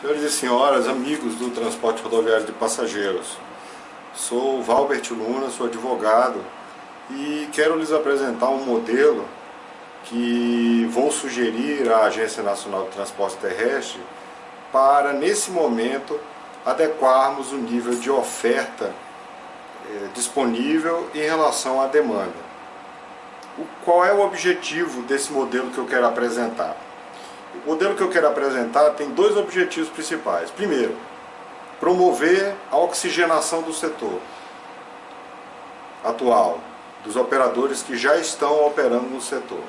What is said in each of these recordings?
Senhores e senhoras, amigos do transporte rodoviário de passageiros, sou Valbert Luna, sou advogado e quero lhes apresentar um modelo que vou sugerir à Agência Nacional de Transporte Terrestre para, nesse momento, adequarmos o nível de oferta disponível em relação à demanda. Qual é o objetivo desse modelo que eu quero apresentar? O modelo que eu quero apresentar tem dois objetivos principais. Primeiro, promover a oxigenação do setor atual, dos operadores que já estão operando no setor.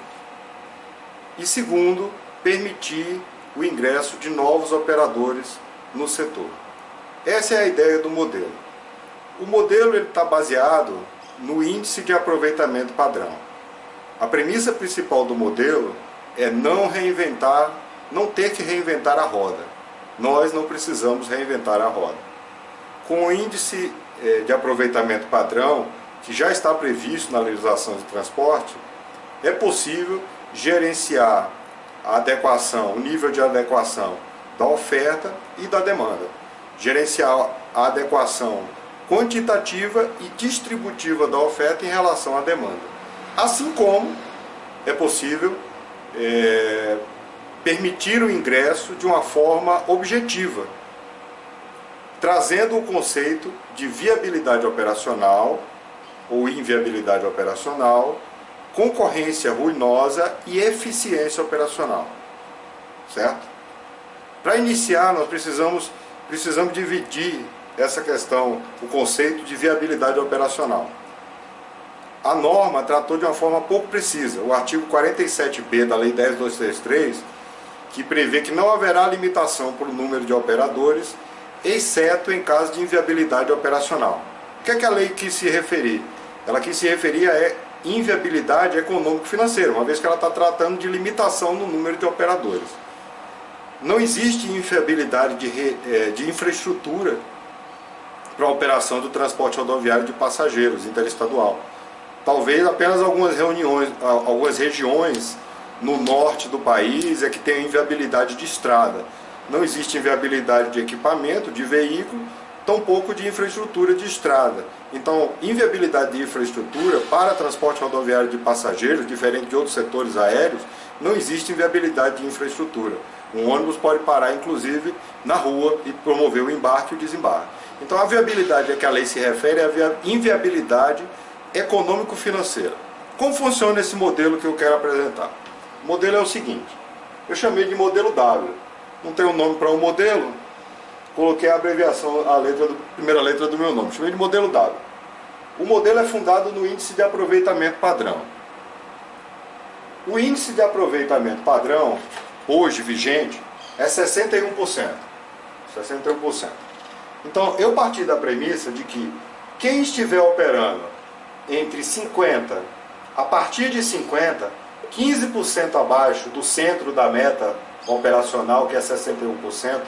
E segundo, permitir o ingresso de novos operadores no setor. Essa é a ideia do modelo. O modelo está baseado no índice de aproveitamento padrão. A premissa principal do modelo é não ter que reinventar a roda. Nós não precisamos reinventar a roda. Com o índice de aproveitamento padrão, que já está previsto na legislação de transporte, é possível gerenciar a adequação, o nível de adequação da oferta e da demanda. Gerenciar a adequação quantitativa e distributiva da oferta em relação à demanda. Assim como é possível permitir o ingresso de uma forma objetiva, trazendo o conceito de viabilidade operacional ou inviabilidade operacional, concorrência ruinosa e eficiência operacional. Certo? Para iniciar, nós precisamos dividir essa questão, o conceito de viabilidade operacional. A norma tratou de uma forma pouco precisa. O artigo 47b da Lei 10.233, que prevê que não haverá limitação para o número de operadores, exceto em caso de inviabilidade operacional. O que é que a lei quis se referir? Ela quis se referir a inviabilidade econômico-financeira, uma vez que ela está tratando de limitação no número de operadores. Não existe inviabilidade de infraestrutura para a operação do transporte rodoviário de passageiros interestadual. Talvez apenas algumas regiões no norte do país é que tem inviabilidade de estrada. Não existe inviabilidade de equipamento, de veículo, tampouco de infraestrutura de estrada. Então, inviabilidade de infraestrutura para transporte rodoviário de passageiros, diferente de outros setores aéreos, não existe inviabilidade de infraestrutura. Um ônibus pode parar, inclusive, na rua e promover o embarque e o desembarque. Então, a viabilidade a que a lei se refere é a inviabilidade econômico-financeira. Como funciona esse modelo que eu quero apresentar? O modelo é o seguinte, eu chamei de modelo W. Não tem um nome para o modelo, coloquei a abreviação, primeira letra do meu nome, chamei de modelo W. O modelo é fundado no índice de aproveitamento padrão. O índice de aproveitamento padrão, hoje vigente, é 61%. 61%. Então, eu parti da premissa de que quem estiver operando entre 50, a partir de 50, 15% abaixo do centro da meta operacional, que é 61%,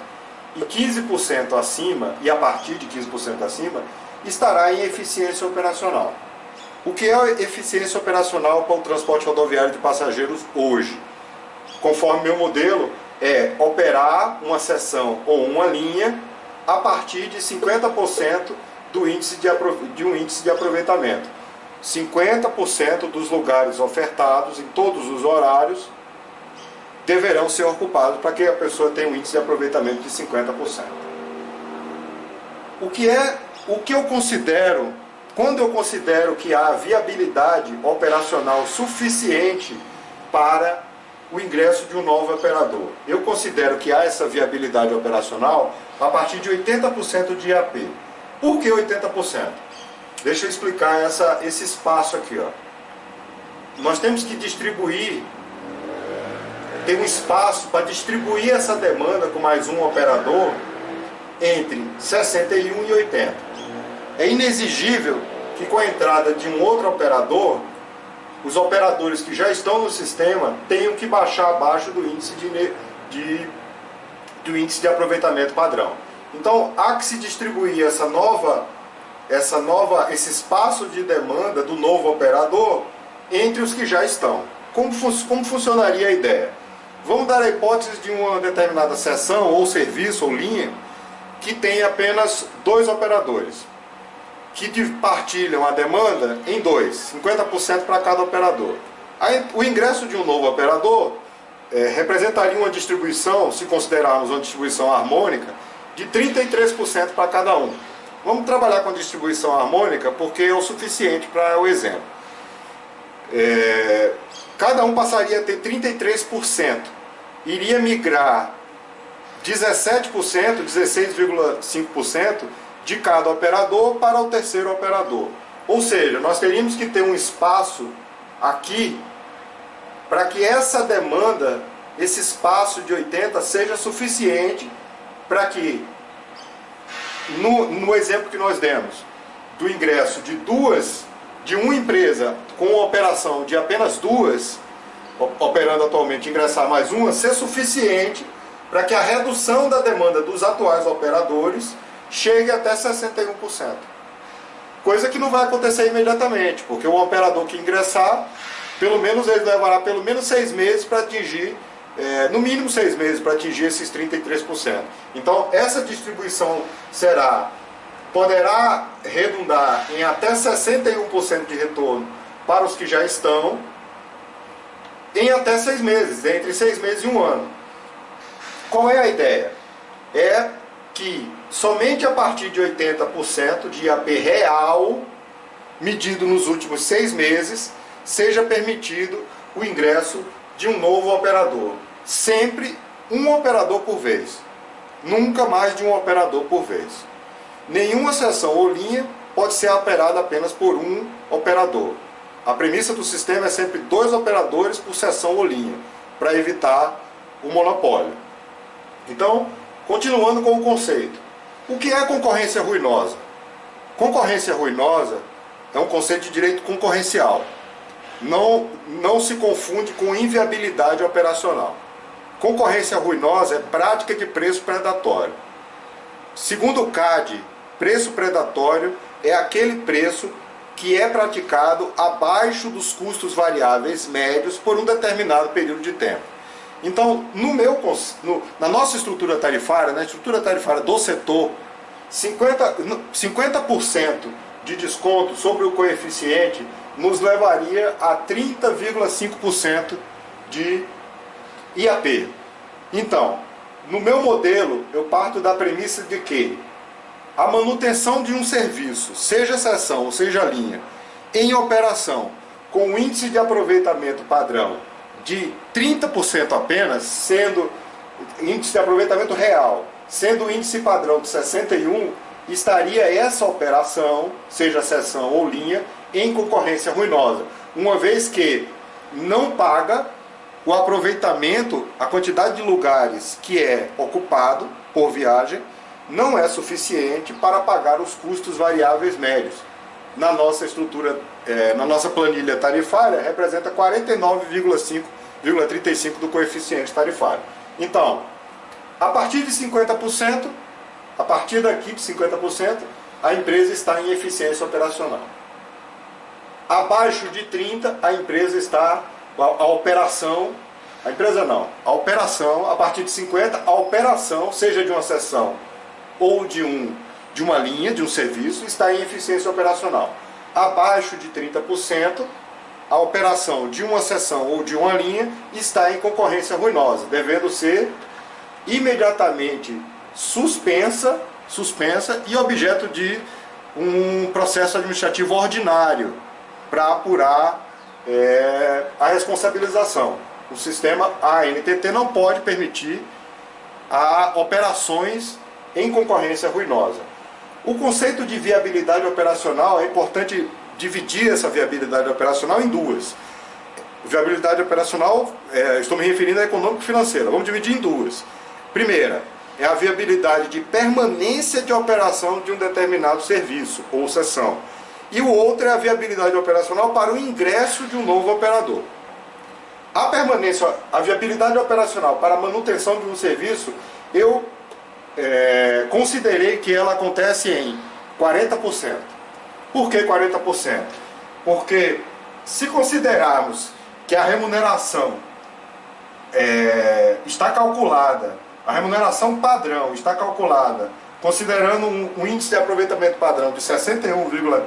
e 15% acima, e a partir de 15% acima, estará em eficiência operacional. O que é eficiência operacional para o transporte rodoviário de passageiros hoje? Conforme meu modelo, é operar uma seção ou uma linha a partir de 50% de um índice de aproveitamento. 50% dos lugares ofertados em todos os horários deverão ser ocupados para que a pessoa tenha um índice de aproveitamento de 50%. O que eu considero, quando eu considero que há viabilidade operacional suficiente para o ingresso de um novo operador? Eu considero que há essa viabilidade operacional a partir de 80% de IAP. Por que 80%? Deixa eu explicar esse espaço aqui. Nós temos que distribuir, tem um espaço para distribuir essa demanda com mais um operador entre 61 e 80. É inexigível que com a entrada de um outro operador, os operadores que já estão no sistema tenham que baixar abaixo do índice de aproveitamento padrão. Então, há que se distribuir esse espaço de demanda do novo operador entre os que já estão. Como funcionaria a ideia? Vamos dar a hipótese de uma determinada seção, ou serviço, ou linha, que tem apenas 2 operadores, que partilham a demanda em 2, 50% para cada operador. Aí, o ingresso de um novo operador representaria uma distribuição, se considerarmos uma distribuição harmônica, de 33% para cada um. Vamos trabalhar com distribuição harmônica porque é o suficiente para o exemplo. Cada um passaria a ter 33%. Iria migrar 17%, 16,5% de cada operador para o terceiro operador. Ou seja, nós teríamos que ter um espaço aqui para que essa demanda, esse espaço de 80 seja suficiente para que, no exemplo que nós demos, do ingresso de uma empresa com operação de apenas 2, operando atualmente, ingressar mais uma, ser suficiente para que a redução da demanda dos atuais operadores chegue até 61%. Coisa que não vai acontecer imediatamente, porque o operador que ingressar, pelo menos ele levará pelo menos 6 meses para atingir, no mínimo 6 meses para atingir esses 33%. Então essa distribuição poderá redundar em até 61% de retorno para os que já estão, em até 6 meses, entre 6 meses e 1 ano. Qual é a ideia? É que somente a partir de 80% de IAP real, medido nos últimos 6 meses, seja permitido o ingresso de um novo operador. Sempre um operador por vez. Nunca mais de um operador por vez. Nenhuma seção ou linha pode ser operada apenas por um operador. A premissa do sistema é sempre 2 operadores por seção ou linha, para evitar o monopólio. Então, continuando com o conceito. O que é concorrência ruinosa? Concorrência ruinosa é um conceito de direito concorrencial. Não se confunde com inviabilidade operacional. Concorrência ruinosa é prática de preço predatório. Segundo o CAD, preço predatório é aquele preço que é praticado abaixo dos custos variáveis médios por um determinado período de tempo. Então, na nossa estrutura tarifária, na estrutura tarifária do setor, 50% de desconto sobre o coeficiente nos levaria a 30,5% de IAP. Então, no meu modelo, eu parto da premissa de que a manutenção de um serviço, seja seção ou seja linha, em operação com um índice de aproveitamento padrão de 30% apenas, sendo índice de aproveitamento real, sendo o índice padrão de 61%, estaria essa operação, seja seção ou linha, em concorrência ruinosa, uma vez que não paga o aproveitamento, a quantidade de lugares que é ocupado por viagem, não é suficiente para pagar os custos variáveis médios. Na nossa estrutura, na nossa planilha tarifária, representa 49,35% do coeficiente tarifário. Então, a partir de 50%, a partir daqui de 50%, a empresa está em eficiência operacional. Abaixo de 30%, a empresa está, a operação, a empresa não, a operação, a partir de 50%, a operação, seja de uma seção ou de uma linha, de um serviço, está em eficiência operacional. Abaixo de 30%, a operação de uma seção ou de uma linha está em concorrência ruinosa, devendo ser imediatamente suspensa e objeto de um processo administrativo ordinário para apurar a responsabilização. O sistema, a ANTT não pode permitir operações em concorrência ruinosa. O conceito de viabilidade operacional, é importante dividir essa viabilidade operacional em duas. Viabilidade operacional, estou me referindo à econômico-financeira, vamos dividir em duas. Primeira, é a viabilidade de permanência de operação de um determinado serviço ou seção. E o outro é a viabilidade operacional para o ingresso de um novo operador. A viabilidade operacional para a manutenção de um serviço, eu considerei que ela acontece em 40%. Por que 40%? Porque se considerarmos que a remuneração está calculada, a remuneração padrão está calculada, considerando um índice de aproveitamento padrão de 61%,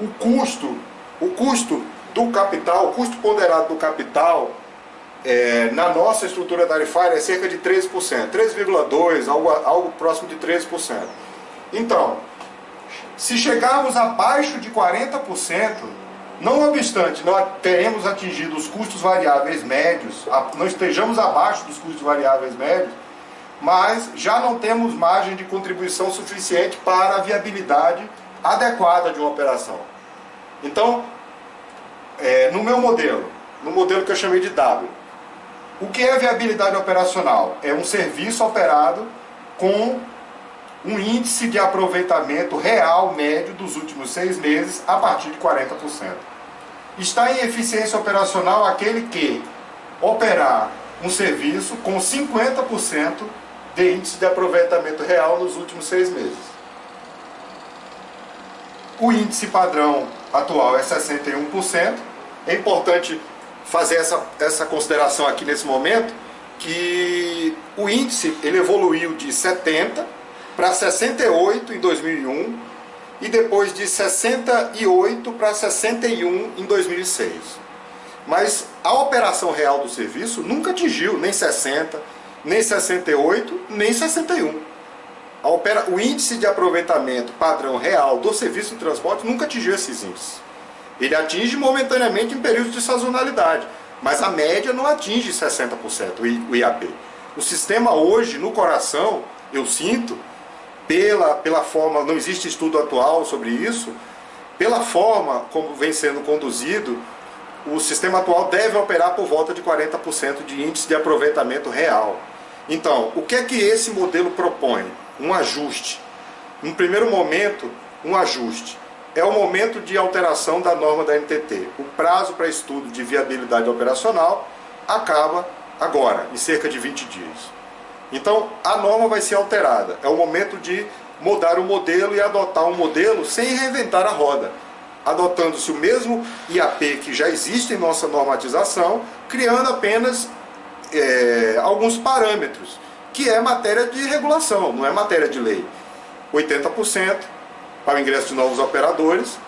o custo do capital, o custo ponderado do capital, na nossa estrutura tarifária é cerca de 13%, 13,2%, algo próximo de 13%. Então, se chegarmos abaixo de 40%, não obstante nós teremos atingido os custos variáveis médios, não estejamos abaixo dos custos variáveis médios, mas já não temos margem de contribuição suficiente para a viabilidade adequada de uma operação. Então, no meu modelo, no modelo que eu chamei de W, o que é viabilidade operacional? É um serviço operado com um índice de aproveitamento real médio dos últimos 6 meses a partir de 40%. Está em eficiência operacional aquele que operar um serviço com 50% de índice de aproveitamento real nos últimos 6 meses. O índice padrão atual é 61%. É importante fazer essa consideração aqui nesse momento, que o índice ele evoluiu de 70 para 68 em 2001 e depois de 68 para 61 em 2006. Mas a operação real do serviço nunca atingiu nem 60, nem 68, nem 61. O índice de aproveitamento padrão real do serviço de transporte nunca atingiu esses índices. Ele atinge momentaneamente em períodos de sazonalidade, mas a média não atinge 60% o IAP. O sistema hoje, no coração, eu sinto, pela forma, não existe estudo atual sobre isso, pela forma como vem sendo conduzido, o sistema atual deve operar por volta de 40% de índice de aproveitamento real. Então, o que é que esse modelo propõe? Um ajuste. No primeiro momento, um ajuste. É o momento de alteração da norma da NTT. O prazo para estudo de viabilidade operacional acaba agora, em cerca de 20 dias. Então, a norma vai ser alterada. É o momento de mudar o modelo e adotar um modelo sem reinventar a roda. Adotando-se o mesmo IAP que já existe em nossa normatização, criando apenas alguns parâmetros, que é matéria de regulação, não é matéria de lei. 80% para o ingresso de novos operadores,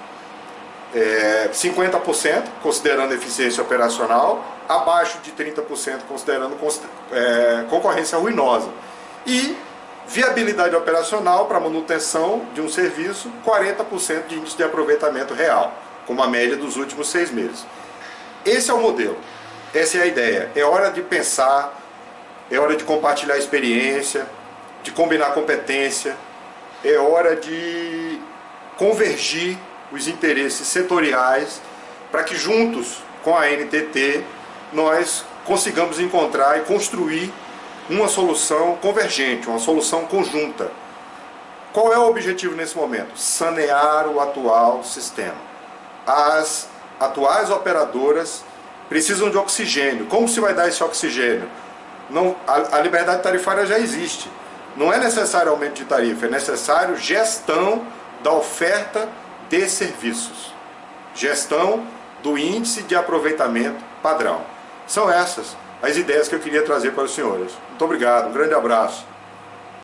50% considerando eficiência operacional, abaixo de 30% considerando concorrência ruinosa. E viabilidade operacional para manutenção de um serviço, 40% de índice de aproveitamento real, como a média dos últimos 6 meses. Esse é o modelo, essa é a ideia. É hora de pensar, é hora de compartilhar experiência, de combinar competência, é hora de convergir os interesses setoriais para que juntos com a NTT nós consigamos encontrar e construir uma solução convergente, uma solução conjunta. Qual é o objetivo nesse momento? Sanear o atual sistema. As atuais operadoras precisam de oxigênio. Como se vai dar esse oxigênio? A liberdade tarifária já existe. Não é necessário aumento de tarifa, é necessário gestão da oferta de serviços. Gestão do índice de aproveitamento padrão. São essas as ideias que eu queria trazer para os senhores. Muito obrigado, um grande abraço.